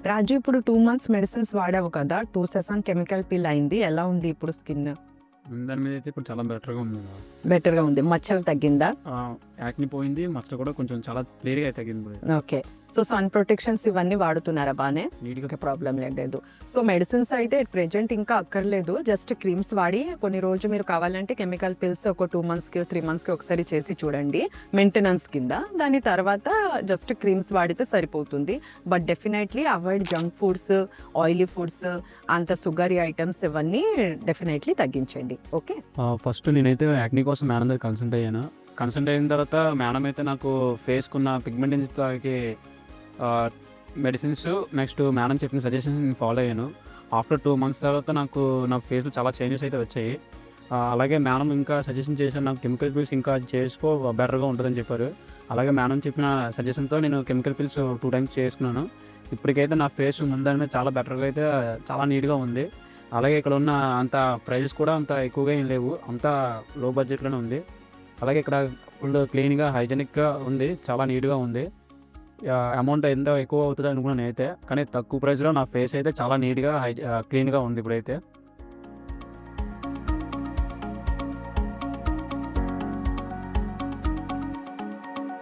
రాజు ఇప్పుడు 2 months medicines వాడావు కదా! 2 session chemical peel అయింది. ఎలా ఉంది ఇప్పుడు స్కిన్? దాని మీద అయితే ఇప్పుడు చాలా బెటర్‌గా ఉంది. బెటర్‌గా ఉంది. మచ్చలు తగ్గిందా? యాక్ని పోయింది. మచ్చలు కూడా కొంచెం చాలా క్లియర్‌గా తగ్గింది. ఓకే. సో, సన్ ప్రొటెక్షన్స్ ఇవన్నీ వాడుతున్నారా బానే? నీట్‌గా ఓకే. ప్రాబ్లమ్ లేదు. సో, మెడిసిన్స్ అయితే ప్రెజెంట్ ఇంకా అక్కర్లేదు. జస్ట్ క్రీమ్స్ వాడి కొన్ని రోజు మీరు కావాలంటే కెమికల్ పిల్స్ ఒక 2 మంత్స్‌కి, 3 మంత్స్‌కి ఒకసారి చేసి చూడండి. మెయింటెనెన్స్ కింద. దాని తర్వాత జస్ట్ క్రీమ్స్ వాడితే సరిపోతుంది. But definitely avoid junk foods, oily foods, అంత షుగరీ ఐటెమ్స్ ఇవన్నీ డెఫినెట్‌లీ తగ్గించండి. ఓకే. ఫస్ట్ నేనైతే యాక్ని కోసం మేడం దగ్గర కన్సల్ట్ అయ్యాను. కన్సల్ట్ అయిన తర్వాత మేడం అయితే నాకు ఫేస్‌కున్న పిగ్మెంటెన్సీకి మెడిసిన్స్ నెక్స్ట్ మేడం చెప్పిన సజెషన్స్ నేను ఫాలో అయ్యాను. ఆఫ్టర్ 2 మంత్స్ తర్వాత నాకు నా ఫేస్‌లో చాలా చేంజెస్ అయితే వచ్చాయి. అలాగే మేడం ఇంకా సజెషన్ చేశారు. నాకు కెమికల్ పిల్స్ ఇంకా చేసుకో బెటర్‌గా ఉంటుందని చెప్పారు. అలాగే మేడం చెప్పిన సజెషన్‌తో నేను కెమికల్ పిల్స్ 2 టైమ్స్ చేసుకున్నాను. ఇప్పటికైతే నా ఫేస్ ముందని మీద చాలా బెటర్‌గా అయితే చాలా నీట్‌గా ఉంది. అలాగే ఇక్కడ ఉన్న అంత ప్రైజెస్ కూడా అంత ఎక్కువగా ఏం లేవు. అంతా లో బడ్జెట్‌లోనే ఉంది. అలాగే ఇక్కడ ఫుల్ క్లీన్‌గా, హైజీనిక్‌గా ఉంది. చాలా నీట్‌గా ఉంది. అమౌంట్ ఎంత ఎక్కువ అవుతదో అనుకున్నాను నేనైతే. కానీ తక్కువ ప్రైస్‌లో నా ఫేస్ అయితే చాలా నీట్‌గా క్లీన్‌గా ఉంది ఇప్పుడైతే.